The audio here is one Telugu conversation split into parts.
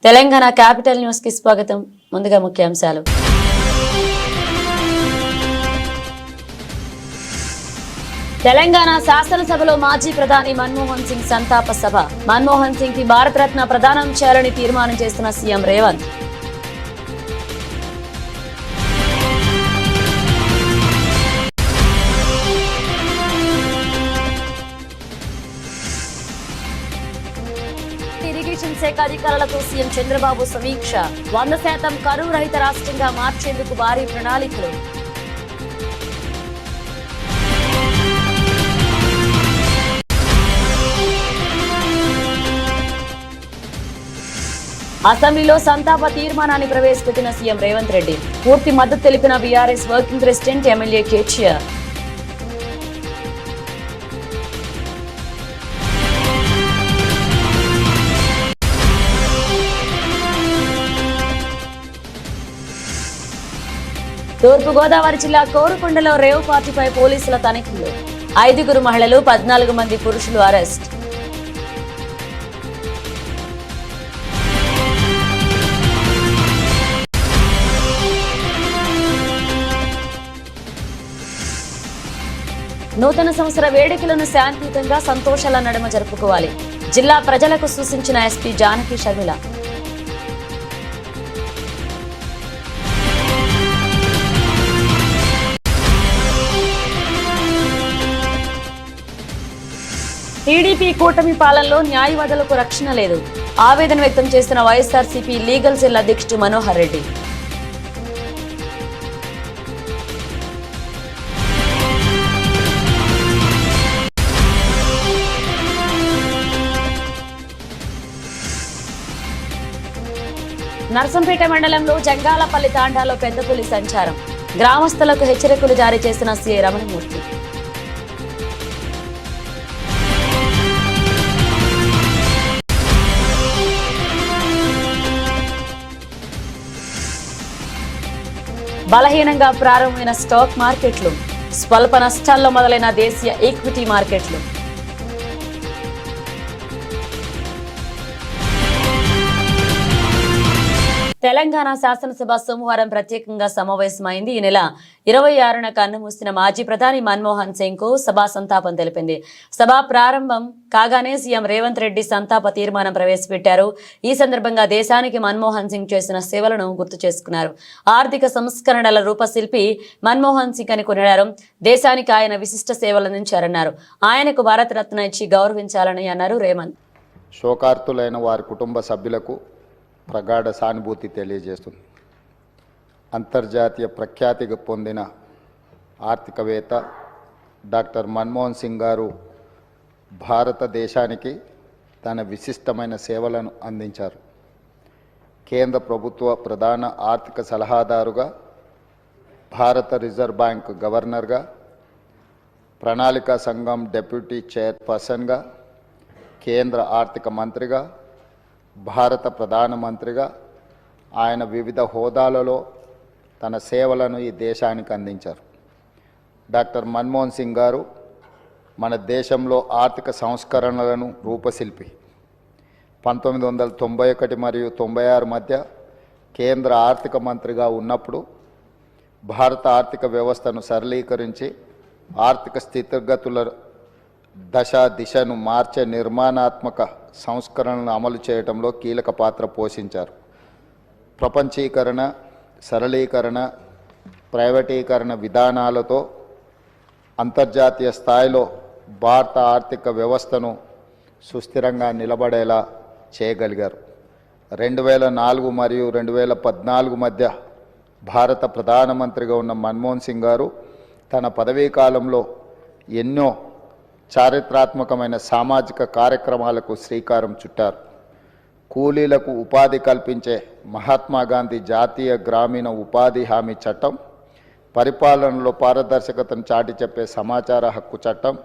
తెలంగాణ క్యాపిటల్ న్యూస్ కి స్వాగతం. ముందుగా ముఖ్యాంశాలు. తెలంగాణ శాసనసభలో మాజీ ప్రధాని మన్మోహన్ సింగ్ సంతాప సభ. మన్మోహన్ సింగ్ కి భారతరత్న ప్రదానం చేయాలని తీర్మానం చేస్తున్న సీఎం రేవంత్. ఇరిగేషన్ శాఖ అధికారులతో సీఎం చంద్రబాబు సమీక్ష. 100% కరువు రహిత రాష్ట్రంగా మార్చేందుకు భారీ ప్రణాళికలు. అసెంబ్లీలో సంతాప తీర్మానాన్ని ప్రవేశపెట్టిన సీఎం రేవంత్ రెడ్డి. పూర్తి మద్దతు తెలిపిన BRS working president MLA KTR. Thoorpu Godavari జిల్లా కోరుకొండలో రేవ్ పార్టీపై పోలీసుల తనిఖీలు. 5 మహిళలు 14 మంది పురుషులు అరెస్ట్. నూతన సంవత్సర వేడుకలను శాంతియుతంగా సంతోషాల నడుమ జరుపుకోవాలి. జిల్లా ప్రజలకు సూచించిన ఎస్పీ జానకి షర్మిల. టీడీపీ కూటమి పాలనలో న్యాయవాదులకు రక్షణ లేదు. ఆవేదన వ్యక్తం చేస్తున్న వైఎస్ఆర్సీపీ లీగల్ సెల్ అధ్యక్షుడు మనోహర్ రెడ్డి. నర్సంపేట మండలంలో జంగాలపల్లి తాండాలో పెద్ద పులి సంచారం. గ్రామస్తులకు హెచ్చరికలు జారీ చేసిన సీఐ రమణమూర్తి. బలహీనంగా ప్రారంభమైన స్టాక్ మార్కెట్లు. స్వల్ప నష్టాల్లో మొదలైన దేశీయ ఈక్విటీ మార్కెట్లు. తెలంగాణ శాసనసభ సోమవారం ప్రత్యేకంగా సమావేశమైంది. ఈ నెల 26న కన్నుమూసిన మాజీ ప్రధాని మన్మోహన్ సింగ్ కు సభ సంతాపం తెలిపింది. సభ ప్రారంభం కాగానే సీఎం రేవంత్ రెడ్డి సంతాప తీర్మానం ప్రవేశపెట్టారు. ఈ సందర్భంగా దేశానికి మన్మోహన్ సింగ్ చేసిన సేవలను గుర్తు చేసుకున్నారు. ఆర్థిక సంస్కరణల రూపశిల్పి మన్మోహన్ సింగ్ అని కొనియాడారు. దేశానికి ఆయన విశిష్ట సేవలందించారన్నారు. ఆయనకు భారతరత్న ఇచ్చి గౌరవించాలని అన్నారు రేవంత్. శోకార్తులైన వారి కుటుంబ సభ్యులకు ప్రగాఢ సానుభూతి తెలియజేస్తుంది. అంతర్జాతీయ ప్రఖ్యాతి పొందిన ఆర్థికవేత్త డాక్టర్ మన్మోహన్ సింగ్ గారు భారతదేశానికి తన విశిష్టమైన సేవలను అందించారు. కేంద్ర ప్రభుత్వ ప్రధాన ఆర్థిక సలహాదారుగా, భారత రిజర్వ్ బ్యాంక్ గవర్నర్గా, ప్రణాళికా సంఘం డెప్యూటీ చైర్పర్సన్గా, కేంద్ర ఆర్థిక మంత్రిగా, భారత ప్రధానమంత్రిగా ఆయన వివిధ హోదాలలో తన సేవలను ఈ దేశానికి అందించారు. డాక్టర్ మన్మోహన్ సింగ్ గారు మన దేశంలో ఆర్థిక సంస్కరణలను రూపశిల్పి. 1991 మరియు 96 మధ్య కేంద్ర ఆర్థిక మంత్రిగా ఉన్నప్పుడు భారత ఆర్థిక వ్యవస్థను సరళీకరించి ఆర్థిక స్థితిగతుల దిశను మార్చే నిర్మాణాత్మక సంస్కరణలను అమలు చేయడంలో కీలక పాత్ర పోషించారు. ప్రపంచీకరణ, సరళీకరణ, ప్రైవేటీకరణ విధానాలతో అంతర్జాతీయ స్థాయిలో భారత ఆర్థిక వ్యవస్థను సుస్థిరంగా నిలబడేలా చేయగలిగారు. 2004 మరియు 2014 మధ్య భారత ప్రధానమంత్రిగా ఉన్న మన్మోహన్ సింగ్ గారు తన పదవీ కాలంలో ఎన్నో చారిత్రాత్మకమైన సామాజిక కార్యక్రమాలకు శ్రీకారం చుట్టారు. కూలీలకు ఉపాధి కల్పించే మహాత్మాగాంధీ జాతీయ గ్రామీణ ఉపాధి హామీ చట్టం, పరిపాలనలో పారదర్శకతను చాటి చెప్పే సమాచార హక్కు చట్టం,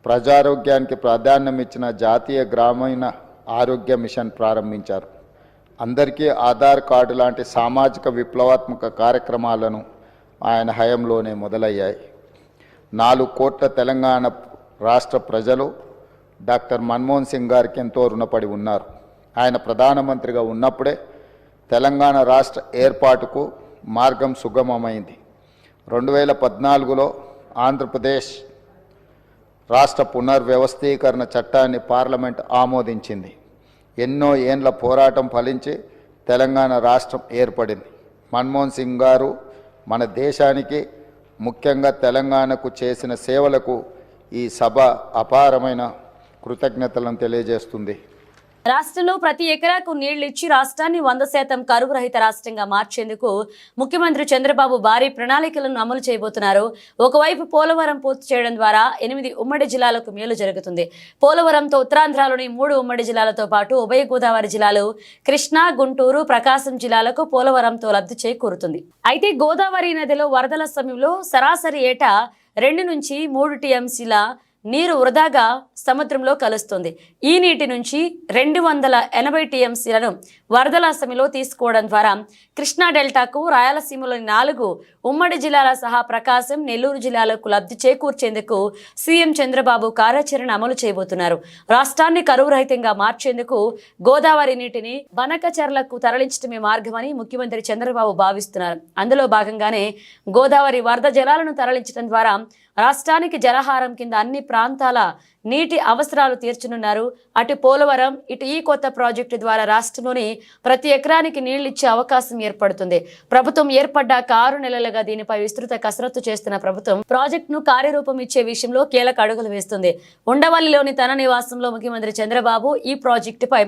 ప్రజారోగ్యానికి ప్రాధాన్యం ఇచ్చిన జాతీయ గ్రామీణ ఆరోగ్య మిషన్ ప్రారంభించారు. అందరికీ ఆధార్ కార్డు లాంటి సామాజిక విప్లవాత్మక కార్యక్రమాలను ఆయన హయాంలోనే మొదలయ్యాయి. 4 కోట్ల తెలంగాణ రాష్ట్ర ప్రజలు డాక్టర్ మన్మోహన్ సింగ్ గారికి ఎంతో రుణపడి ఉన్నారు. ఆయన ప్రధానమంత్రిగా ఉన్నప్పుడే తెలంగాణ రాష్ట్ర ఏర్పాటుకు మార్గం సుగమమైంది. 2014లో ఆంధ్రప్రదేశ్ రాష్ట్ర పునర్వ్యవస్థీకరణ చట్టాన్ని పార్లమెంట్ ఆమోదించింది. ఎన్నో ఏండ్ల పోరాటం ఫలించి తెలంగాణ రాష్ట్రం ఏర్పడింది. మన్మోహన్ సింగ్ గారు మన దేశానికి ముఖ్యంగా తెలంగాణకు చేసిన సేవలకు ఈ సభ అపారమైన కృతజ్ఞతలను తెలియజేస్తుంది. రాష్ట్రంలో ప్రతి ఎకరాకు నీళ్లు ఇచ్చి రాష్ట్రాన్ని 100% కరువు రహిత రాష్ట్రంగా మార్చేందుకు ముఖ్యమంత్రి చంద్రబాబు భారీ ప్రణాళికలను అమలు చేయబోతున్నారు. ఒకవైపు పోలవరం పూర్తి చేయడం ద్వారా 8 ఉమ్మడి జిల్లాలకు మేలు జరుగుతుంది. పోలవరంతో ఉత్తరాంధ్రలోని 3 ఉమ్మడి జిల్లాలతో పాటు ఉభయ గోదావరి జిల్లాలు కృష్ణా, గుంటూరు, ప్రకాశం జిల్లాలకు పోలవరంతో లబ్ధి చేకూరుతుంది. అయితే గోదావరి నదిలో వరదల సమయంలో సరాసరి ఏటా 2 నుంచి 3 టీఎంసీల నీరు వృధాగా సముద్రంలో కలుస్తుంది. ఈ నీటి నుంచి 280 టీఎంసీలను వరదల సమయంలో తీసుకోవడం ద్వారా కృష్ణా డెల్టాకు, రాయలసీమలోని 4 ఉమ్మడి జిల్లాల సహా ప్రకాశం, నెల్లూరు జిల్లాలకు లబ్ధి చేకూర్చేందుకు సీఎం చంద్రబాబు కార్యాచరణ అమలు చేయబోతున్నారు. రాష్ట్రాన్ని కరువు రహితంగా మార్చేందుకు గోదావరి నీటిని బనకచెర్లకు తరలించడమే మార్గమని ముఖ్యమంత్రి చంద్రబాబు భావిస్తున్నారు. అందులో భాగంగానే గోదావరి వరద జలాలను తరలించడం ద్వారా రాష్ట్రానికి జలహారం కింద అన్ని ప్రాంతాల నీటి అవసరాలు తీర్చనున్నారు. అటు పోలవరం, ఇటు ఈ కొత్త ప్రాజెక్టు ద్వారా రాష్ట్రంలోని ప్రతి ఎకరానికి నీళ్లు ఇచ్చే అవకాశం ఏర్పడుతుంది. ప్రభుత్వం ఏర్పడ్డాక 6 నెలలుగా దీనిపై విస్తృత కసరత్తు చేస్తున్న ప్రభుత్వం ప్రాజెక్టును కార్యరూపం ఇచ్చే విషయంలో కీలక అడుగులు వేస్తుంది. ఉండవల్లిలోని తన నివాసంలో ముఖ్యమంత్రి చంద్రబాబు ఈ ప్రాజెక్టుపై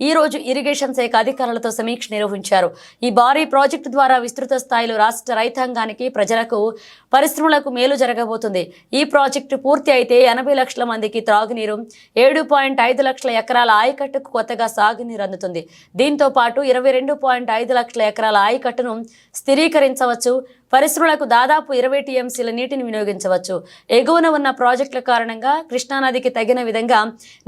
ఈ రోజు ఇరిగేషన్ శాఖ అధికారులతో సమీక్ష నిర్వహించారు. ఈ భారీ ప్రాజెక్టు ద్వారా విస్తృత స్థాయిలో రాష్ట్ర రైతాంగానికి, ప్రజలకు, పరిశ్రమలకు మేలు జరగబోతుంది. ఈ ప్రాజెక్టు పూర్తి అయితే 80 లక్షల మందికి త్రాగునీరు, 7.5 లక్షల ఎకరాల ఆయకట్టుకు కొత్తగా సాగునీరు అందుతుంది. దీంతో పాటు 22.5 లక్షల ఎకరాల ఆయకట్టును స్థిరీకరించవచ్చు. పరిశ్రమలకు దాదాపు 20 టీఎంసీల నీటిని వినియోగించవచ్చు. ఎగువన ఉన్న ప్రాజెక్టుల కారణంగా కృష్ణానదికి తగిన విధంగా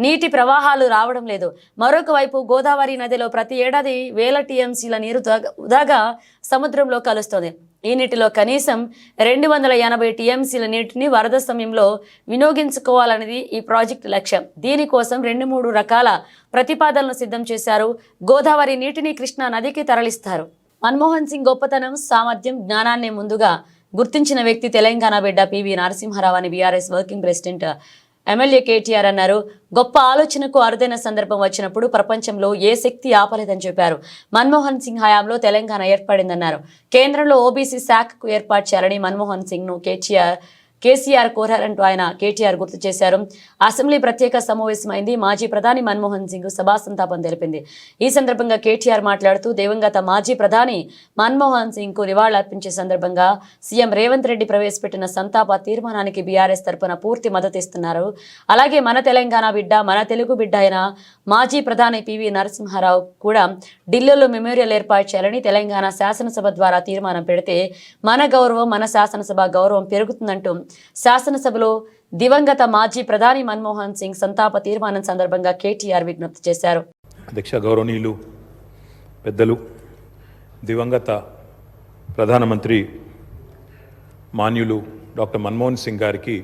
నీటి ప్రవాహాలు రావడం లేదు. మరొక వైపు గోదావరి నదిలో ప్రతి ఏడాది 1000 టీఎంసీల నీరు వృధాగా సముద్రంలో కలుస్తుంది. ఈ నీటిలో కనీసం 280 టీఎంసీల నీటిని వరద సమయంలో వినియోగించుకోవాలనేది ఈ ప్రాజెక్టు లక్ష్యం. దీనికోసం 2-3 రకాల ప్రతిపాదనలు సిద్ధం చేశారు. గోదావరి నీటిని కృష్ణా నదికి తరలిస్తారు. మన్మోహన్ సింగ్ గొప్పతనం, సామర్థ్యం, జ్ఞానాన్ని ముందుగా గుర్తించిన వ్యక్తి తెలంగాణ బిడ్డ పివి నరసింహారావు అని BRS working president MLA KTR అన్నారు. గొప్ప ఆలోచనకు అరుదైన సందర్భం వచ్చినప్పుడు ప్రపంచంలో ఏ శక్తి ఆపలేదని చెప్పారు. మన్మోహన్ సింగ్ హయాంలో తెలంగాణ ఏర్పడిందన్నారు. కేంద్రంలో ఓబీసీ శాఖకు ఏర్పాటు చేయాలని మన్మోహన్ సింగ్ ను కేసీఆర్ కోరారంటూ ఆయన కేటీఆర్ గుర్తు చేశారు. అసెంబ్లీ ప్రత్యేక సమావేశమైంది. మాజీ ప్రధాని మన్మోహన్ సింగ్ సభా సంతాపం తెలిపింది. ఈ సందర్భంగా కేటీఆర్ మాట్లాడుతూ దివంగత మాజీ ప్రధాని మన్మోహన్ సింగ్ కు నివాళులర్పించే సందర్భంగా సీఎం రేవంత్ రెడ్డి ప్రవేశపెట్టిన సంతాప తీర్మానానికి బీఆర్ఎస్ తరపున పూర్తి మద్దతిస్తున్నారు. అలాగే మన తెలంగాణ బిడ్డ, మన తెలుగు బిడ్డ అయిన మాజీ ప్రధాని పివి నరసింహారావు కూడా ఢిల్లీలో మెమోరియల్ ఏర్పాటు చేయాలని తెలంగాణ శాసనసభ ద్వారా తీర్మానం పెడితే మన గౌరవం, మన శాసనసభ గౌరవం పెరుగుతుందంటూ శాసనసభలో దివంగత మాజీ ప్రధాని మన్మోహన్ సింగ్ సంతాప తీర్మానం సందర్భంగా కేటీఆర్ విజ్ఞప్తి చేశారు. అధ్యక్ష, గౌరవనీయులు పెద్దలు, దివంగత ప్రధానమంత్రి మాన్యులు డాక్టర్ మన్మోహన్ సింగ్ గారికి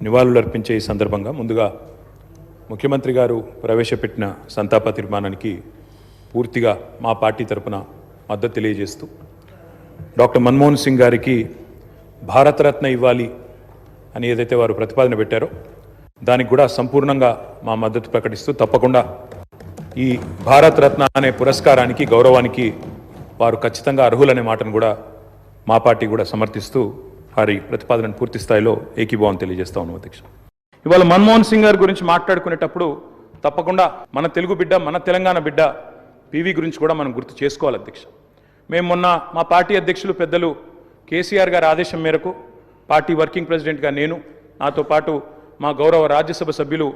నివాళులర్పించే ఈ సందర్భంగా ముందుగా ముఖ్యమంత్రి గారు ప్రవేశపెట్టిన సంతాప తీర్మానానికి పూర్తిగా మా పార్టీ తరపున మద్దతు తెలియజేస్తూ డాక్టర్ మన్మోహన్ సింగ్ గారికి భారతరత్న ఇవ్వాలి అని ఏదైతే వారు ప్రతిపాదన పెట్టారో దానికి కూడా సంపూర్ణంగా మా మద్దతు ప్రకటిస్తూ తప్పకుండా ఈ భారతరత్న అనే పురస్కారానికి, గౌరవానికి వారు ఖచ్చితంగా అర్హులనే మాటను కూడా మా పార్టీ కూడా సమర్థిస్తూ వారి ప్రతిపాదనను పూర్తి స్థాయిలో ఏకీభావం తెలియజేస్తా ఉన్నాం. అధ్యక్ష, ఇవాళ మన్మోహన్ సింగ్ గారి గురించి మాట్లాడుకునేటప్పుడు తప్పకుండా మన తెలుగు బిడ్డ, మన తెలంగాణ బిడ్డ పివి గురించి కూడా మనం గుర్తు చేసుకోవాలి. అధ్యక్ష, మేము మొన్న మా పార్టీ అధ్యక్షులు పెద్దలు కేసీఆర్ గారి ఆదేశం మేరకు పార్టీ వర్కింగ్ ప్రెసిడెంట్గా నేను, నాతో పాటు మా గౌరవ రాజ్యసభ సభ్యులు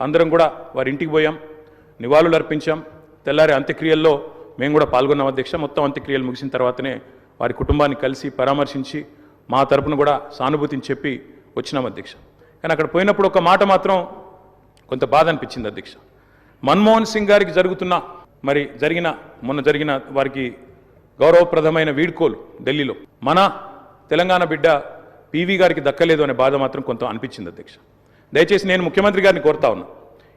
అందరం కూడా వారి ఇంటికి పోయాం, నివాళులు అర్పించాం. తెల్లారి అంత్యక్రియల్లో మేము కూడా పాల్గొన్నాం. అధ్యక్ష, మొత్తం అంత్యక్రియలు ముగిసిన తర్వాతనే వారి కుటుంబాన్ని కలిసి పరామర్శించి మా తరపున కూడా సానుభూతిని చెప్పి వచ్చినాం. అధ్యక్ష, కానీ అక్కడ పోయినప్పుడు ఒక మాట మాత్రం కొంత బాధ అనిపించింది. అధ్యక్ష, మన్మోహన్ సింగ్ గారికి మొన్న జరిగిన వారికి గౌరవప్రదమైన వీడ్కోలు ఢిల్లీలో మన తెలంగాణ బిడ్డ పివి గారికి దక్కలేదు అనే బాధ మాత్రం కొంత అనిపించింది. అధ్యక్ష, దయచేసి నేను ముఖ్యమంత్రి గారిని కోరుతా ఉన్నా,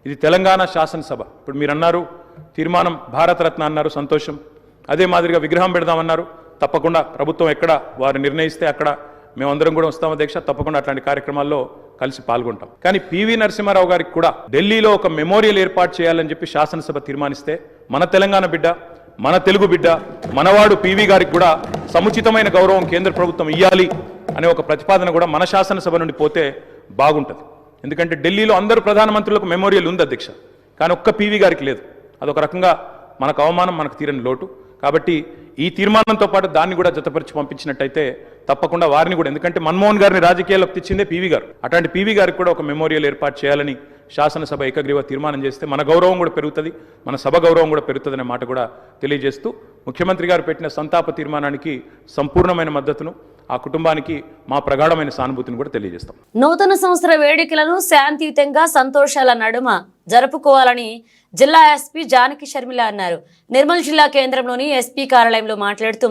ఇది తెలంగాణ శాసనసభ. ఇప్పుడు మీరు అన్నారు తీర్మానం భారతరత్న అన్నారు, సంతోషం. అదే మాదిరిగా విగ్రహం పెడదామన్నారు, తప్పకుండా ప్రభుత్వం ఎక్కడ వారు నిర్ణయిస్తే అక్కడ మేమందరం కూడా వస్తాం అధ్యక్ష, తప్పకుండా అట్లాంటి కార్యక్రమాల్లో కలిసి పాల్గొంటాం. కానీ పివి నరసింహారావు గారికి కూడా ఢిల్లీలో ఒక మెమోరియల్ ఏర్పాటు చేయాలని చెప్పి శాసనసభ తీర్మానిస్తే మన తెలంగాణ బిడ్డ, మన తెలుగు బిడ్డ, మనవాడు పివి గారికి కూడా సముచితమైన గౌరవం కేంద్ర ప్రభుత్వం ఇవ్వాలి అనే ఒక ప్రతిపాదన కూడా మన శాసనసభ నుండి పోతే బాగుంటుంది. ఎందుకంటే ఢిల్లీలో అందరూ ప్రధానమంత్రులకు మెమోరియల్ ఉంది అధ్యక్ష, కానీ ఒక్క పివి గారికి లేదు. అదొక రకంగా మనకు అవమానం, మనకు తీరని లోటు. కాబట్టి ఈ తీర్మానంతో పాటు దాన్ని కూడా జతపరిచి పంపించినట్టయితే తప్పకుండా వారిని కూడా, ఎందుకంటే మన్మోహన్ గారిని రాజకీయాల్లోకి తెచ్చిందే పివి గారు, అట్లాంటి పివి గారికి కూడా ఒక మెమోరియల్ ఏర్పాటు చేయాలని శాసనసభ ఏకగ్రీవ తీర్మానం చేస్తే మన గౌరవం కూడా పెరుగుతుంది, మన సభ గౌరవం కూడా పెరుగుతుంది అనే మాట కూడా తెలియజేస్తూ ముఖ్యమంత్రి గారు పెట్టిన సంతాప తీర్మానానికి సంపూర్ణమైన మద్దతును, ఆ కుటుంబానికి మా ప్రగాఢమైన సానుభూతిని కూడా తెలియజేస్తాం. నూతన సంవత్సర వేడుకలను శాంతియుతంగా సంతోషాల నడుమ జరుపుకోవాలని జిల్లా ఎస్పీ జానకి షర్మిల అన్నారు. నిర్మల్ జిల్లా కేంద్రంలోని ఎస్పీ కార్యాలయంలో మాట్లాడుతూ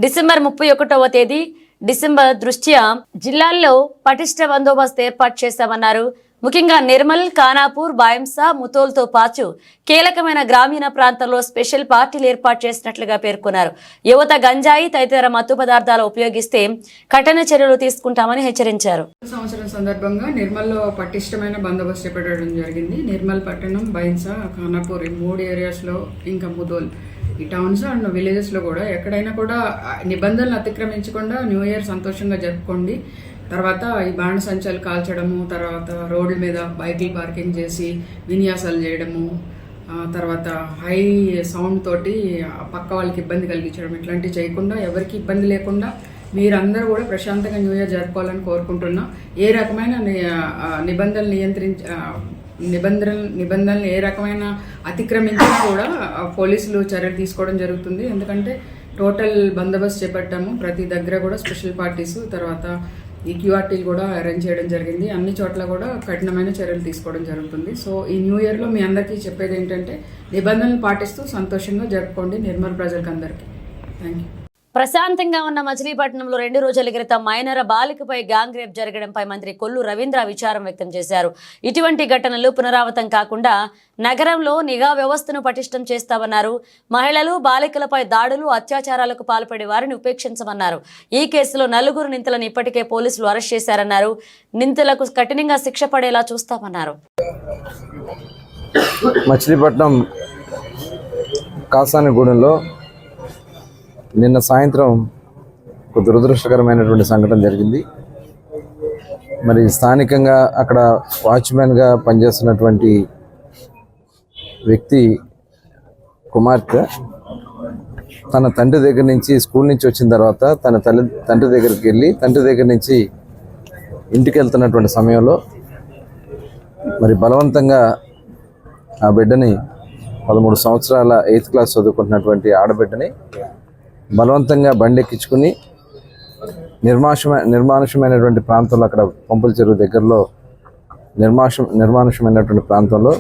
డిసెంబర్ 31వ తేదీ డిసెంబర్ దృష్ట్యా జిల్లాల్లో పటిష్ట బందోబస్తు ఏర్పాటు చేశామన్నారు. ముఖ్యంగా నిర్మల్, ఖానాపూర్, బాయంసా, ముతోల్తో పాటు కీలకమైన గ్రామీణ ప్రాంతాల్లో స్పెషల్ పార్టీలు ఏర్పాటు చేసినట్లుగా పేర్కొన్నారు. యువత గంజాయి తదితర మత్తు పదార్థాలు ఉపయోగిస్తే కఠిన చర్యలు తీసుకుంటామని హెచ్చరించారు. సంవత్సరం సందర్భంగా నిర్మల్లో పటిష్టమైన బందోబస్తు చేపట్టడం జరిగింది. నిర్మల్ పట్టణం, బైన్సా, ఖానాపూర్ ఈ 3 ఏరియాస్లో, ఇంకా ముదోల్ ఈ టౌన్స్ అండ్ విలేజెస్లో కూడా ఎక్కడైనా కూడా నిబంధనలు అతిక్రమించకుండా న్యూ ఇయర్ సంతోషంగా జరుపుకోండి. తర్వాత ఈ బాణసంచాలు కాల్చడము, తర్వాత రోడ్ల మీద బైకులు పార్కింగ్ చేసి విన్యాసాలు చేయడము, తర్వాత హై సౌండ్ తోటి పక్క వాళ్ళకి ఇబ్బంది కలిగించడం, ఇట్లాంటివి చేయకుండా ఎవరికి ఇబ్బంది లేకుండా మీరందరూ కూడా ప్రశాంతంగా న్యూ ఇయర్ జరుపుకోవాలని కోరుకుంటున్నా. ఏ రకమైన నిబంధనలు ఏ రకమైన అతిక్రమించినా కూడా పోలీసులు చర్యలు తీసుకోవడం జరుగుతుంది. ఎందుకంటే టోటల్ బందోబస్తు చేపట్టాము. ప్రతి దగ్గర కూడా స్పెషల్ పార్టీస్, తర్వాత ఈ క్యూఆర్టీలు కూడా అరేంజ్ చేయడం జరిగింది. అన్ని చోట్ల కూడా కఠినమైన చర్యలు తీసుకోవడం జరుగుతుంది. సో ఈ న్యూ ఇయర్లో మీ అందరికీ చెప్పేది ఏంటంటే నిబంధనలు పాటిస్తూ సంతోషంగా జరుపుకోండి నిర్మల్ ప్రజలకు అందరికీ. Thank you. ప్రశాంతంగా ఉన్న మచిలీపట్నంలో 2 రోజుల క్రితం మైనర్ బాలికపై గ్యాంగ్ రేప్ జరగడంపై మంత్రి కొల్లు రవీంద్ర విచారం వ్యక్తం చేశారు. ఇటువంటి ఘటనలు పునరావృతం కాకుండా నగరంలో నిఘా వ్యవస్థను పటిష్టం చేస్తామన్నారు. మహిళలు, బాలికలపై దాడులు, అత్యాచారాలకు పాల్పడే వారిని ఉపేక్షించమన్నారు. ఈ కేసులో 4 నిందితులను ఇప్పటికే పోలీసులు అరెస్ట్ చేశారన్నారు. నిందితులకు కఠినంగా శిక్ష పడేలా చూస్తామన్నారు. మచిలీపట్నం కాసానిగూడెంలో నిన్న సాయంత్రం ఒక దురదృష్టకరమైనటువంటి సంఘటన జరిగింది. మరి స్థానికంగా అక్కడ వాచ్మెన్గా పనిచేస్తున్నటువంటి వ్యక్తి కుమార్తె తన తండ్రి దగ్గర నుంచి, స్కూల్ నుంచి వచ్చిన తర్వాత తన తండ్రి దగ్గరికి వెళ్ళి, తండ్రి దగ్గర నుంచి ఇంటికి వెళ్తున్నటువంటి సమయంలో మరి బలవంతంగా ఆ బిడ్డని, 13 సంవత్సరాల 8th క్లాస్ చదువుకుంటున్నటువంటి ఆడబిడ్డని బలవంతంగా బండెక్కించుకుని నిర్మానుషమైనటువంటి ప్రాంతంలో, అక్కడ పంపుల చెరువు దగ్గరలో నిర్మానుషమైనటువంటి ప్రాంతంలో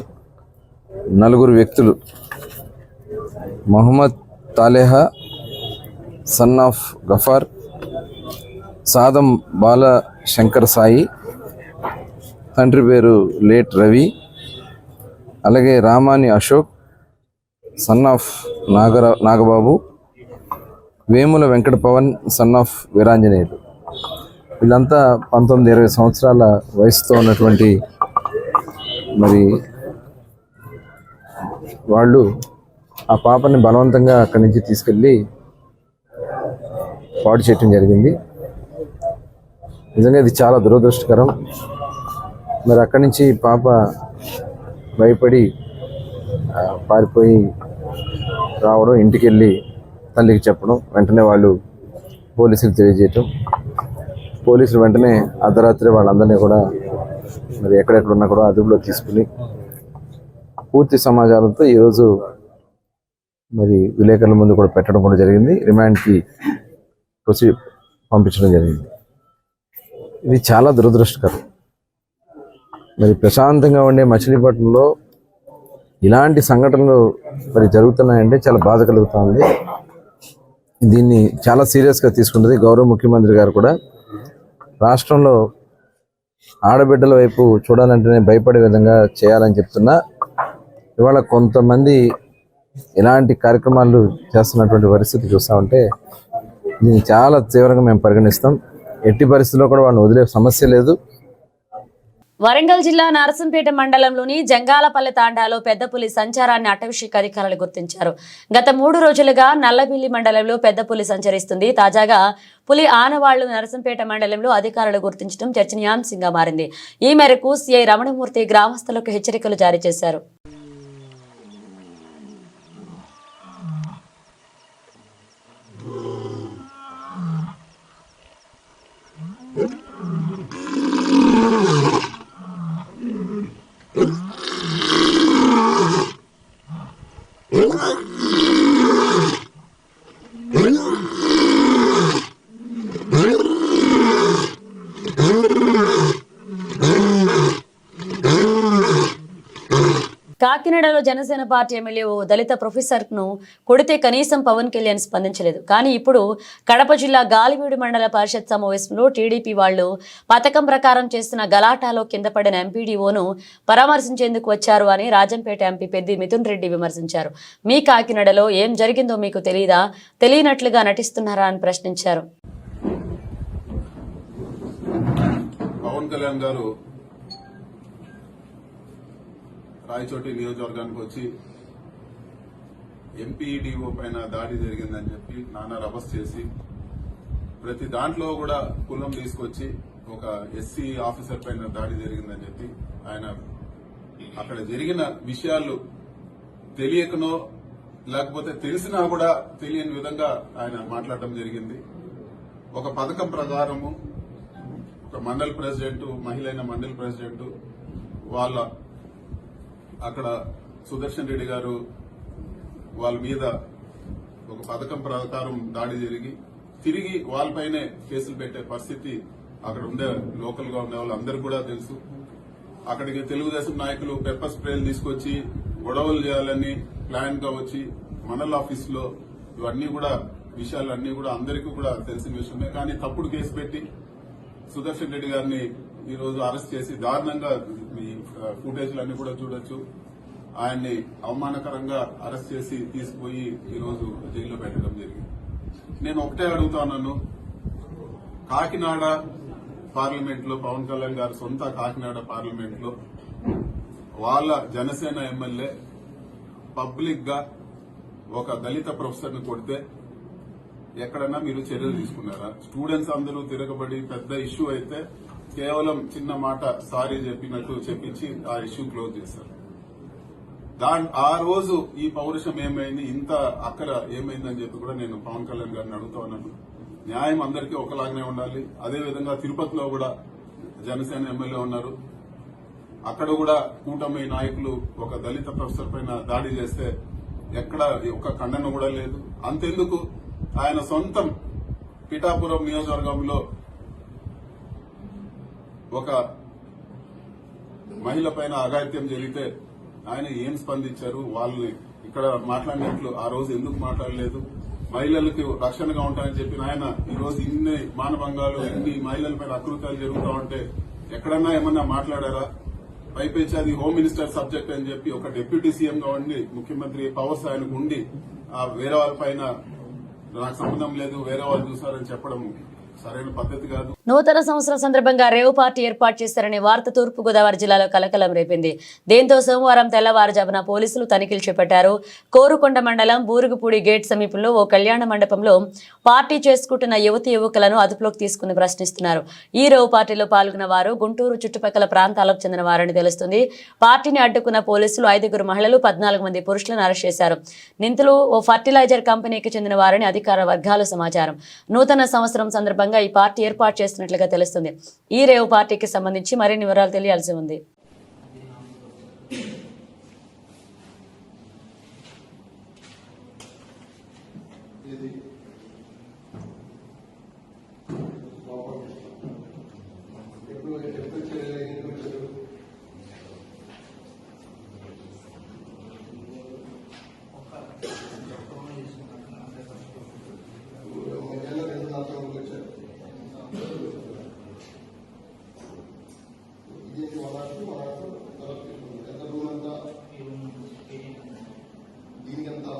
4 వ్యక్తులు, మొహమ్మద్ తాలేహా సన్ ఆఫ్ గఫార్, సాదం బాల శంకర్ సాయి, తండ్రి పేరు లేట్ రవి, అలాగే Ramani Ashok son of Nagababu, Vemula Venkata Pavan son of Veeranjaneyulu, వీళ్ళంతా 19-20 సంవత్సరాల వయసుతో ఉన్నటువంటి మరి వాళ్ళు ఆ పాపని బలవంతంగా అక్కడి నుంచి తీసుకెళ్ళి పాడు చేయటం జరిగింది. నిజంగా ఇది చాలా దురదృష్టకరం. మరి అక్కడి నుంచి పాప భయపడి పారిపోయి రావడం, ఇంటికి వెళ్ళి తల్లికి చెప్పడం, వెంటనే వాళ్ళు పోలీసులు తెలియజేయటం, పోలీసులు వెంటనే అర్ధరాత్రి వాళ్ళందరినీ కూడా మరి ఎక్కడెక్కడ ఉన్నా కూడా అదుపులో తీసుకుని పూర్తి సమాచారంతో ఈరోజు మరి విలేకరుల ముందు కూడా పెట్టడం కూడా జరిగింది. రిమాండ్కి పంపించడం జరిగింది. ఇది చాలా దురదృష్టకరం. మరి ప్రశాంతంగా ఉండే మచిలీపట్నంలో ఇలాంటి సంఘటనలు మరి జరుగుతున్నాయంటే చాలా బాధ కలుగుతూ ఉంది. దీన్ని చాలా సీరియస్గా తీసుకుంటుంది గౌరవ ముఖ్యమంత్రి గారు కూడా. రాష్ట్రంలో ఆడబిడ్డల వైపు చూడాలంటేనే భయపడే విధంగా చేయాలని చెప్తున్నా, ఇవాళ కొంతమంది ఇలాంటి కార్యక్రమాలు చేస్తున్నటువంటి పరిస్థితి చూస్తూ ఉంటే దీన్ని చాలా తీవ్రంగా మేము పరిగణిస్తాం. ఎట్టి పరిస్థితుల్లో కూడా వాడిని వదిలే సమస్య లేదు. వరంగల్ జిల్లా నరసంపేట మండలంలోని జంగాలపల్లె తాండాలో పెద్ద పులి సంచారాన్ని అటవీశాఖ అధికారులు గుర్తించారు. గత 3 రోజులుగా నల్లబిల్లి మండలంలో పెద్ద పులి సంచరిస్తుంది. తాజాగా పులి ఆనవాళ్లు నరసంపేట మండలంలో అధికారులు గుర్తించడం చర్చనీయాంశంగా మారింది. ఈ మేరకు సిఐ రమణమూర్తి గ్రామస్తులకు హెచ్చరికలు జారీ చేశారు. కాకినాడలో జనసేన పార్టీ ఎమ్మెల్యే ఓ దళిత ప్రొఫెసర్ను కొడితే కనీసం పవన్ కళ్యాణ్ స్పందించలేదు. కానీ ఇప్పుడు కడప జిల్లా గాలివీడు మండల పరిషత్ సమావేశంలో టీడీపీ వాళ్లు పథకం ప్రకారం చేస్తున్న గలాటాలో కింద పడిన ఎంపీడీఓను పరామర్శించేందుకు వచ్చారు అని రాజంపేట ఎంపీ పెద్ది మిథున్ రెడ్డి విమర్శించారు. మీ కాకినాడలో ఏం జరిగిందో మీకు తెలియదా, తెలియనట్లుగా నటిస్తున్నారా అని ప్రశ్నించారు. పవన్ కళ్యాణ్ గారు రాయచోటి నియోజకవర్గానికి వచ్చి ఎంపీడీఓ పైన దాడి జరిగిందని చెప్పి నానా రభస్ చేసి ప్రతి దాంట్లో కూడా కులం తీసుకొచ్చి ఒక ఎస్సీ ఆఫీసర్ పైన దాడి జరిగిందని చెప్పి ఆయన అక్కడ జరిగిన విషయాలు తెలియకనో లేకపోతే తెలిసినా కూడా తెలియని విధంగా ఆయన మాట్లాడటం జరిగింది. ఒక పథకం ప్రకారము ఒక మండల్ ప్రెసిడెంట్, మహిళైన మండల్ ప్రెసిడెంట్ వాళ్ళ అక్కడ సుదర్శన్ రెడ్డి గారు వాళ్ళ మీద ఒక పథకం ప్రకారం దాడి జరిగి తిరిగి వాళ్ళపైనే కేసులు పెట్టే పరిస్థితి అక్కడ ఉండే లోకల్ గా ఉండే వాళ్ళందరూ కూడా తెలుసు. అక్కడికి తెలుగుదేశం నాయకులు పెప్పర్ స్ప్రేలు తీసుకొచ్చి గొడవలు చేయాలని ప్లాన్ గా వచ్చి మండల్ ఆఫీస్ లో ఇవన్నీ కూడా విషయాలన్నీ కూడా అందరికీ కూడా తెలిసిన విషయమే. కానీ తప్పుడు కేసు పెట్టి సుదర్శన్ రెడ్డి గారిని ఈ రోజు అరెస్ట్ చేసి దారుణంగా మీ ఫుటేజ్లన్నీ కూడా చూడొచ్చు. ఆయన్ని అవమానకరంగా అరెస్ట్ చేసి తీసుకుపోయి ఈ రోజు జైల్లో పెట్టడం జరిగింది. నేను ఒకటే అడుగుతాను, కాకినాడ పార్లమెంట్ లో పవన్ కళ్యాణ్ గారు సొంత కాకినాడ పార్లమెంట్ లో వాళ్ళ జనసేన ఎమ్మెల్యే పబ్లిక్ గా ఒక దళిత ప్రొఫెసర్ ని కొడితే ఎక్కడన్నా మీరు చర్యలు తీసుకున్నారా? స్టూడెంట్స్ అందరూ తిరగబడి పెద్ద ఇష్యూ అయితే కేవలం చిన్న మాట సారీ చెప్పినట్టు చెప్పించి ఆ ఇష్యూ క్లోజ్ చేశారు. ఆ రోజు ఈ పౌరుషం ఏమైంది, ఇంత అక్కర ఏమైందని చెప్పి కూడా నేను పవన్ కళ్యాణ్ గారిని అడుగుతా ఉన్నాను. న్యాయం అందరికీ ఒకలాగానే ఉండాలి. అదేవిధంగా తిరుపతిలో కూడా జనసేన ఎమ్మెల్యే ఉన్నారు. అక్కడ కూడా కూటమి నాయకులు ఒక దళిత ప్రొఫెసర్ పైన దాడి చేస్తే ఎక్కడ ఒక ఖండన కూడా లేదు. అంతెందుకు ఆయన సొంతం పిఠాపురం నియోజకవర్గంలో ఒక మహిళ పైన అఘాయిత్యం జరిగితే ఆయన ఏం స్పందించారు? వాళ్ళు ఇక్కడ మాట్లాడినట్లు ఆ రోజు ఎందుకు మాట్లాడలేదు? మహిళలకు రక్షణగా ఉంటాయని చెప్పిన ఆయన ఈ రోజు ఇన్ని మానభంగాలు, ఇన్ని మహిళలపైన అకృత్యాలు జరుగుతూ ఉంటే ఎక్కడన్నా ఏమన్నా మాట్లాడారా? పైపెచ్చి అది హోమ్ మినిస్టర్ సబ్జెక్ట్ అని చెప్పి ఒక డిప్యూటీ సీఎం గా ఉండి ముఖ్యమంత్రి పవర్స్ ఆయనకు ఉండి వేరే వాళ్ళ పైన నాకు సంబంధం లేదు, వేరే వాళ్ళు చూసారని చెప్పడం సరైన పద్ధతి కాదు. నూతన సంవత్సరం సందర్భంగా రేవ్ పార్టీ ఏర్పాటు చేశారనే వార్త తూర్పుగోదావరి జిల్లాలో కలకలం రేపింది. దీంతో సోమవారం తెల్లవారుజామున పోలీసులు తనిఖీలు చేపట్టారు. కోరుకొండ మండలం బూరుగుపూడి గేట్ సమీపంలో ఓ కళ్యాణ మండపంలో పార్టీ చేసుకుంటున్న యువతి యువకులను అదుపులోకి తీసుకుని ప్రశ్నిస్తున్నారు. ఈ రేవ్ పార్టీలో పాల్గొన్న వారు గుంటూరు చుట్టుపక్కల ప్రాంతాలకు చెందిన వారని తెలుస్తుంది. పార్టీని అడ్డుకున్న పోలీసులు 5 మహిళలు 14 మంది పురుషులను అరెస్ట్ చేశారు. నిందితులు ఓ ఫర్టిలైజర్ కంపెనీకి చెందిన వారని అధికార వర్గాల సమాచారం. నూతన సంవత్సరం సందర్భంగా ఈ పార్టీ ఏర్పాటు చేస్తున్నట్లుగా తెలుస్తుంది. ఈ రేవ్ పార్టీకి సంబంధించి మరిన్ని వివరాలు తెలియాల్సి ఉంది. దీనికంతా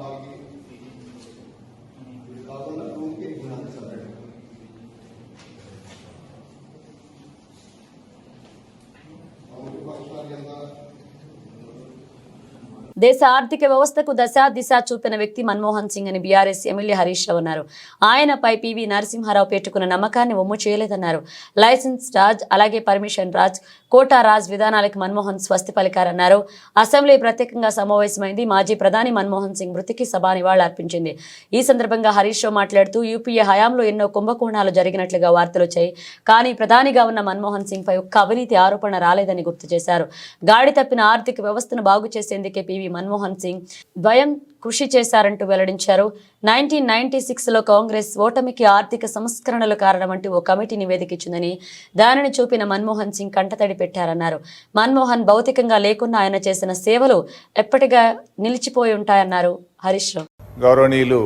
దేశ ఆర్థిక వ్యవస్థకు దశ దిశ చూపిన వ్యక్తి మన్మోహన్ సింగ్ అని బీఆర్ఎస్ ఎమ్మెల్యే హరీష్ రావు అన్నారు. ఆయనపై పివి నరసింహారావు పెట్టుకున్న నమ్మకాన్ని ఒమ్ము చేయలేదన్నారు. లైసెన్స్ రాజ్, అలాగే పర్మిషన్ రాజ్, కోటా రాజ్ విధానాలకు మన్మోహన్ స్వస్తి పలికారన్నారు. అసెంబ్లీ ప్రత్యేకంగా సమావేశమైంది. మాజీ ప్రధాని మన్మోహన్ సింగ్ మృతికి సభ నివాళులర్పించింది. ఈ సందర్భంగా హరీష్ రావు మాట్లాడుతూ యూపీఏ హయాంలో ఎన్నో కుంభకోణాలు జరిగినట్లుగా వార్తలు వచ్చాయి. కానీ ప్రధానిగా ఉన్న మన్మోహన్ సింగ్ పై ఒక్క అవినీతి ఆరోపణ రాలేదని గుర్తు చేశారు. గాడి తప్పిన ఆర్థిక వ్యవస్థను బాగు చేసేందుకే పివి మన్మోహన్ సింగ్ ద్వయం కృషి చేశారంటూ వెల్లడించారు. 1996లో కాంగ్రెస్ ఓటమికి ఆర్థిక సంస్కరణలు కారణమంటూ ఓ కమిటీ నివేదిక ఇచ్చిందని, దానిని చూపిన మన్మోహన్ సింగ్ కంటతడి పెట్టారన్నారు. మన్మోహన్ భౌతికంగా లేకున్నా ఆయన చేసిన సేవలు ఎప్పటిగా నిలిచిపోయి ఉంటాయన్నారు హరీష్ రావు. గౌరవనీయులు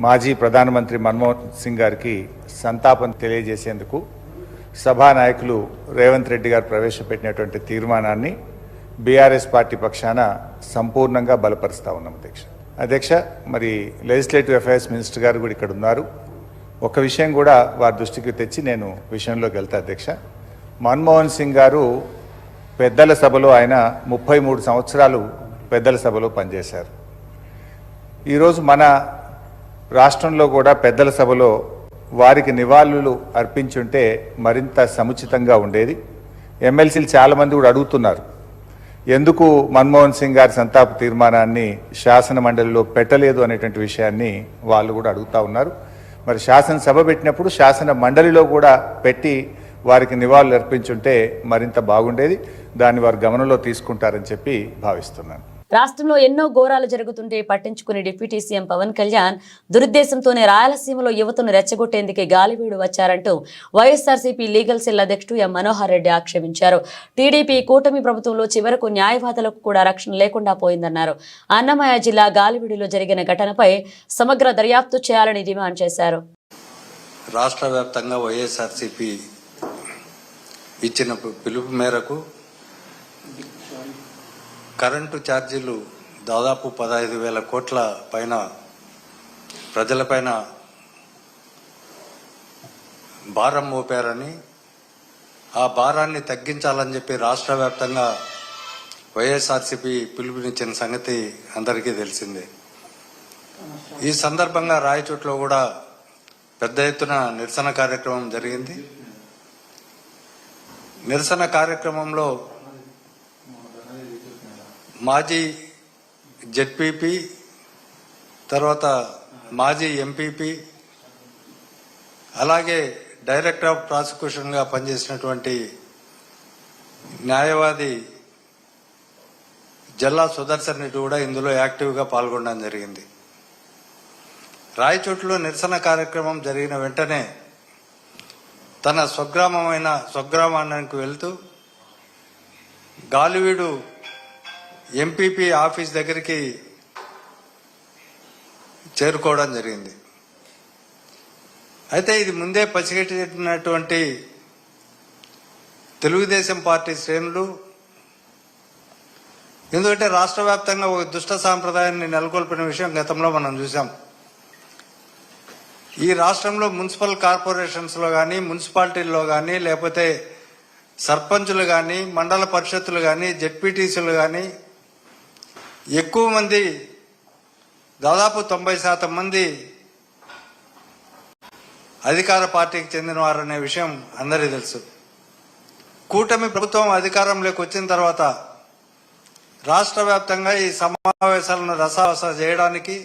మాజీ ప్రధానమంత్రి మన్మోహన్ సింగ్ గారికి సంతాపం తెలియజేసేందుకు సభానాయకులు రేవంత్ రెడ్డి గారు ప్రవేశపెట్టినటువంటి తీర్మానాన్ని బీఆర్ఎస్ పార్టీ పక్షాన సంపూర్ణంగా బలపరుస్తూ ఉన్నాం అధ్యక్ష. మరి లెజిస్లేటివ్ అఫైర్స్ మినిస్టర్ గారు కూడా ఇక్కడ ఉన్నారు. ఒక విషయం కూడా వారి దృష్టికి తెచ్చి నేను విషయంలోకి వెళ్తా అధ్యక్ష. మన్మోహన్ సింగ్ గారు పెద్దల సభలో ఆయన 33 సంవత్సరాలు పెద్దల సభలో పనిచేశారు. ఈరోజు మన రాష్ట్రంలో కూడా పెద్దల సభలో వారికి నివాళులు అర్పించుంటే మరింత సముచితంగా ఉండేది. ఎమ్మెల్సీలు చాలామంది కూడా అడుగుతున్నారు, ఎందుకు మన్మోహన్ సింగ్ గారి సంతాప తీర్మానాన్ని శాసన మండలిలో పెట్టలేదు అనేటువంటి విషయాన్ని వాళ్ళు కూడా అడుగుతూ ఉన్నారు. మరి శాసనసభ పెట్టినప్పుడు శాసన మండలిలో కూడా పెట్టి వారికి నివాళులు అర్పించుంటే మరింత బాగుండేది. దాన్ని వారు గమనంలో తీసుకుంటారని చెప్పి భావిస్తున్నాను. రాష్ట్రంలో ఎన్నో ఘోరాలు జరుగుతుంటే పట్టించుకునే డిప్యూటీ సీఎం పవన్ కళ్యాణ్ దురుద్దేశంతోనే రాయలసీమలో యువతను రెచ్చగొట్టేందుకే గాలివీడు వచ్చారంటూ వైఎస్ఆర్సీపీ లీగల్ సెల్ అధ్యక్షుడు ఎం మనోహర్ రెడ్డి ఆక్షేపించారు. టీడీపీ కూటమి ప్రభుత్వంలో చివరకు న్యాయవాదులకు కూడా రక్షణ లేకుండా పోయిందన్నారు. అన్నమయ్య జిల్లా గాలివీడులో జరిగిన ఘటనపై సమగ్ర దర్యాప్తు చేయాలని డిమాండ్ చేశారు. రాష్ట్ర వ్యాప్తంగా వైఎస్ఆర్సీపీ ఇచ్చిన పిలుపు మేరకు కరెంటు ఛార్జీలు దాదాపు 15,000 కోట్ల పైన ప్రజలపైన భారం మోపారని, ఆ భారాన్ని తగ్గించాలని చెప్పి రాష్ట్ర వ్యాప్తంగా వైఎస్ఆర్సీపీ పిలుపునిచ్చిన సంగతి అందరికీ తెలిసిందే. ఈ సందర్భంగా రాయచోట్లో కూడా పెద్ద ఎత్తున నిరసన కార్యక్రమం జరిగింది. నిరసన కార్యక్రమంలో మాజీ జెడ్పీపీ, తర్వాత మాజీ ఎంపీపీ, అలాగే డైరెక్టర్ ఆఫ్ ప్రాసిక్యూషన్గా పనిచేసినటువంటి న్యాయవాది జల్లా సుదర్శన్ రెడ్డి కూడా ఇందులో యాక్టివ్గా పాల్గొనడం జరిగింది. రాయచోటులో నిరసన కార్యక్రమం జరిగిన వెంటనే తన స్వగ్రామానికి వెళ్తూ గాలివీడు ఎంపీపీ ఆఫీస్ దగ్గరికి చేరుకోవడం జరిగింది. అయితే ఇది ముందే పసిగట్టినటువంటి తెలుగుదేశం పార్టీ శ్రేణులు, ఎందుకంటే రాష్ట్ర వ్యాప్తంగా ఒక దుష్ట సాంప్రదాయాన్ని నెలకొల్పిన విషయం గతంలో మనం చూసాం. ఈ రాష్ట్రంలో మున్సిపల్ కార్పొరేషన్స్లో కానీ, మున్సిపాలిటీల్లో కానీ, లేకపోతే సర్పంచులు కానీ, మండల పరిషత్తులు కానీ, జెడ్పీటీసీలు కానీ ఎక్కువ మంది, దాదాపు 90% మంది అధికార పార్టీకి చెందినవారనే విషయం అందరికీ తెలుసు. కూటమి ప్రభుత్వం అధికారంలోకి వచ్చిన తర్వాత రాష్ట్ర వ్యాప్తంగా ఈ సమావేశాలను రసావస చేయడానికి,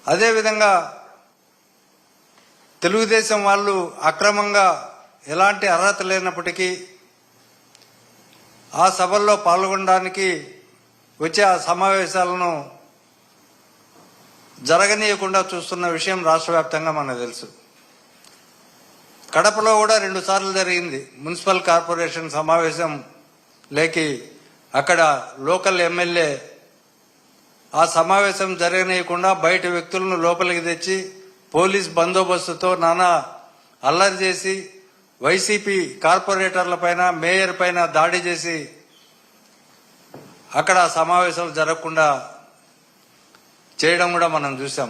అదేవిధంగా తెలుగుదేశం వాళ్ళు అక్రమంగా ఎలాంటి అర్హత లేనప్పటికీ ఆ సభల్లో పాల్గొనడానికి వచ్చే ఆ సమావేశాలను జరగనీయకుండా చూస్తున్న విషయం రాష్ట్ర వ్యాప్తంగా మనకు తెలుసు. కడపలో కూడా 2 సార్లు జరిగింది మున్సిపల్ కార్పొరేషన్ సమావేశం లేకి. అక్కడ లోకల్ ఎమ్మెల్యే ఆ సమావేశం జరగనీయకుండా బయట వ్యక్తులను లోపలికి తెచ్చి పోలీస్ బందోబస్తుతో నానా అల్లరి చేసి వైసీపీ కార్పొరేటర్ల పైన, మేయర్ పైన దాడి చేసి అక్కడ సమావేశాలు జరగకుండా చేయడం కూడా మనం చూసాం.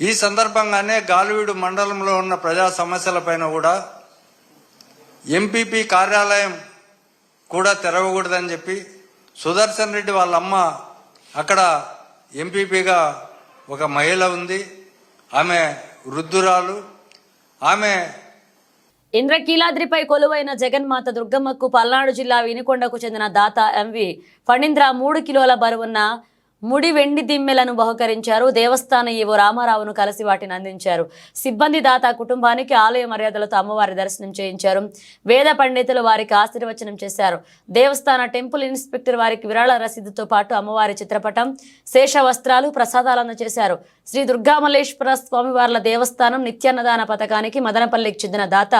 ఈ సందర్భంగానే గాలివీడు మండలంలో ఉన్న ప్రజా సమస్యలపైన కూడా ఎంపీపీ కార్యాలయం కూడా తెరవకూడదని చెప్పి సుదర్శన్ రెడ్డి వాళ్ళ అమ్మ అక్కడ ఎంపీపీగా ఒక మహిళ ఉంది. ఆమె వృద్ధురాలు. ఆమె ఇంద్రకీలాద్రిపై కొలువైన జగన్మాత దుర్గమ్మకు పల్నాడు జిల్లా వినుకొండకు చెందిన దాత ఎంవి ఫణీంద్ర 3 కిలోల బరువున్న ముడి వెండి దిమ్మెలను బహుకరించారు. దేవస్థాన ఈవో రామారావును కలిసి వాటిని అందించారు. సిబ్బంది దాత కుటుంబానికి ఆలయ మర్యాదలతో అమ్మవారి దర్శనం చేయించారు. వేద పండితులు వారికి ఆశీర్వచనం చేశారు. దేవస్థాన టెంపుల్ ఇన్స్పెక్టర్ వారికి విరాళ రసీదుతో పాటు అమ్మవారి చిత్రపటం, శేష వస్త్రాలు, ప్రసాదాలు అందజేశారు. శ్రీ దుర్గామల్లేశ్వర స్వామివార్ల దేవస్థానం నిత్యాన్నదాన పథకానికి మదనపల్లికి చెందిన దాత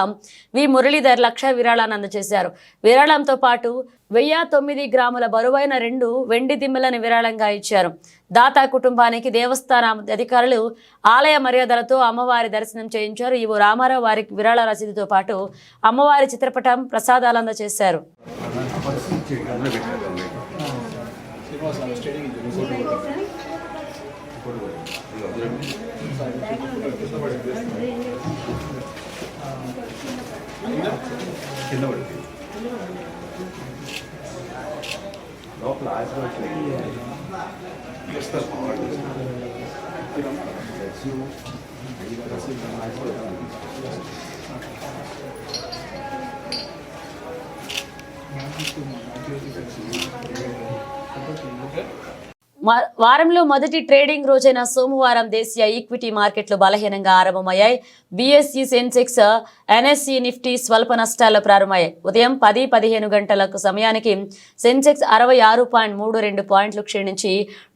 వి మురళీధర్ 1,00,000 విరాళాన్ని అందజేశారు. విరాళంతో పాటు 1009 గ్రాముల బరువైన 2 వెండి దిమ్మెలను విరాళంగా ఇచ్చారు. దాతా కుటుంబానికి దేవస్థాన అధికారులు ఆలయ మర్యాదలతో అమ్మవారి దర్శనం చేయించారు. ఈవో రామారావు వారికి విరాళ రసీదుతో పాటు అమ్మవారి చిత్రపటం, ప్రసాదాలు అందజేశారు. వారంలో మొదటి ట్రేడింగ్ రోజైన సోమవారం దేశీయ ఈక్విటీ మార్కెట్లు బలహీనంగా ఆరంభమయ్యాయి. బీఎస్ఈ, సెన్సెక్స్, ఎన్ఎస్ఈ, నిఫ్టీ స్వల్ప నష్టాల్లో ప్రారంభమయ్యాయి. ఉదయం 10-15 గంటలకు సమయానికి సెన్సెక్స్ 66.32 పాయింట్లు క్షీణించి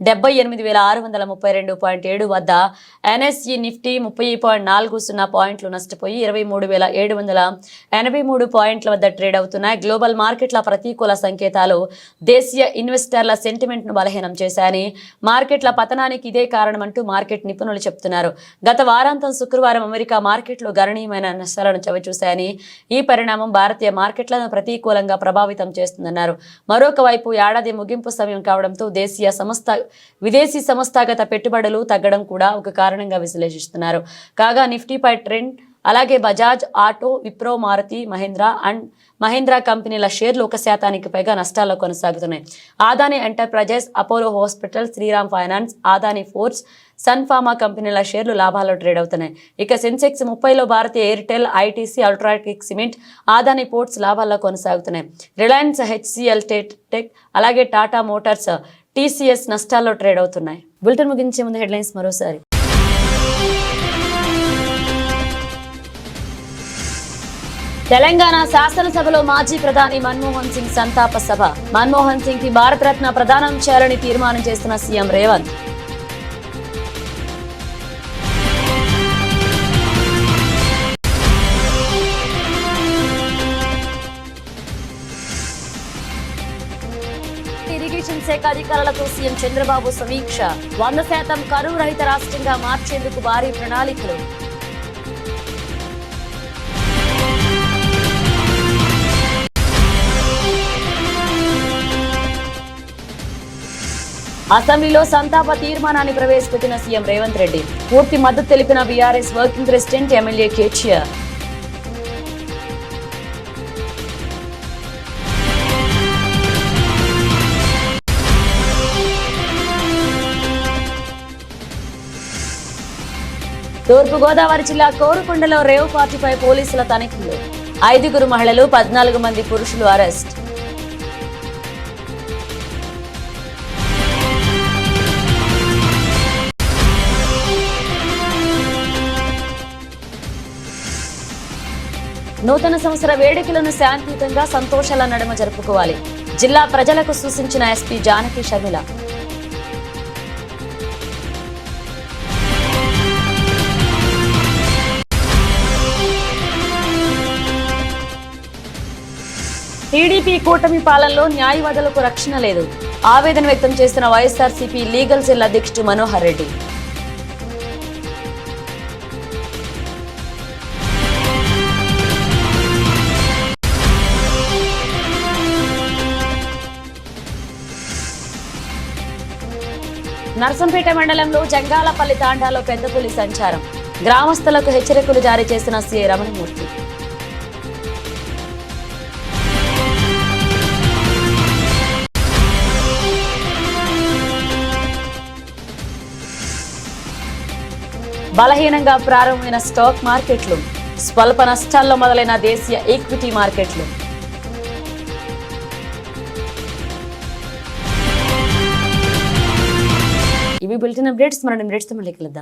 78,632.7 వద్ద, ఎన్ఎస్ఈ, నిఫ్టీ 30.40 పాయింట్లు నష్టపోయి 23,783 పాయింట్ల వద్ద ట్రేడ్ అవుతున్నాయి. గ్లోబల్ మార్కెట్ల ప్రతికూల సంకేతాలు దేశీయ ఇన్వెస్టర్ల సెంటిమెంట్ను బలహీనం చేశాయని, మార్కెట్ల పతనానికి ఇదే కారణమంటూ మార్కెట్ నిపుణులు చెబుతున్నారు. గత వారాంతం శుక్రవారం అమెరికా మార్కెట్లు గణనీయమైన నష్టాలను చవిచూశాయని, ఈ పరిణామం భారతీయ మార్కెట్లను ప్రతికూలంగా ప్రభావితం చేస్తుందన్నారు. మరొక వైపు ఏడాది ముగింపు సమయం కావడంతో విదేశీ సంస్థాగత పెట్టుబడులు తగ్గడం కూడా ఒక కారణంగా విశ్లేషిస్తున్నారు. కాగా నిఫ్టీపై ట్రెండ్, అలాగే బజాజ్ ఆటో, విప్రో, మారుతి, మహీంద్రా కంపెనీల షేర్లు 1% పైగా నష్టాల్లో కొనసాగుతున్నాయి. Adani Enterprises, Apollo Hospital, Shriram Finance, Adani Force, Sun Pharma కంపెనీల షేర్లు లాభాల్లో ట్రేడ్ అవుతున్నాయి. ఇక సెన్సెక్స్ 30లో Bharatiya Airtel, ITC, UltraTech Cement, Adani Ports లాభాల్లో కొనసాగుతున్నాయి. రిలయన్స్, హెచ్సిఎల్ టెక్, అలాగే టాటా మోటార్స్, టీసీఎస్ నష్టాల్లో ట్రేడ్ అవుతున్నాయి. బులెటిన్ ముగించే ముందు హెడ్లైన్స్ మరోసారి. తెలంగాణ శాసనసభలో మాజీ ప్రధాని మన్మోహన్ సింగ్ సంతాప సభ. మన్మోహన్ సింగ్ కి భారతరత్న ప్రదానం చేయాలని తీర్మానం చేస్తున్న సీఎం రేవంత్. ఇరిగేషన్ శాఖ అధికారులతో సీఎం చంద్రబాబు సమీక్ష. 100% కరువు రహిత రాష్ట్రంగా మార్చేందుకు భారీ ప్రణాళికలు. అసెంబ్లీలో సంతాప తీర్మానాన్ని ప్రవేశపెట్టిన సీఎం రేవంత్ రెడ్డి. పూర్తి మద్దతు తెలిపిన BRS working president MLA KTR. Thoorpu Godavari జిల్లా కోరుకొండలో రేవ్ పార్టీపై పోలీసుల తనిఖీలు. 5 మహిళలు, 14 మంది పురుషులు అరెస్ట్. నూతన సంవత్సర వేడుకలను శాంతియుతంగా, సంతోషాల నడుమ జరుపుకోవాలి. జిల్లా ప్రజలకు సూచించిన ఎస్పీ జానకి షర్మిల. టీడీపీ కూటమి పాలనలో న్యాయవాదులకు రక్షణ లేదు. ఆవేదన వ్యక్తం చేస్తున్న వైఎస్ఆర్సీపీ లీగల్ సెల్ అధ్యక్షుడు మనోహర్ రెడ్డి. నర్సంపేట మండలంలో జంగాలపల్లి తాండాలో పెద్ద పులి సంచారం. గ్రామస్తులకు హెచ్చరికలు జారీ చేసిన సీఐ రమణమూర్తి. బలహీనంగా ప్రారంభమైన స్టాక్ మార్కెట్లు, స్వల్ప నష్టాల్లో మొదలైన దేశీయ ఈక్విటీ మార్కెట్లు. ఇవి బులెటిన్ అప్డేట్స్. మరిన్ని అప్డేట్స్ మళ్ళీ కలుద్దాం.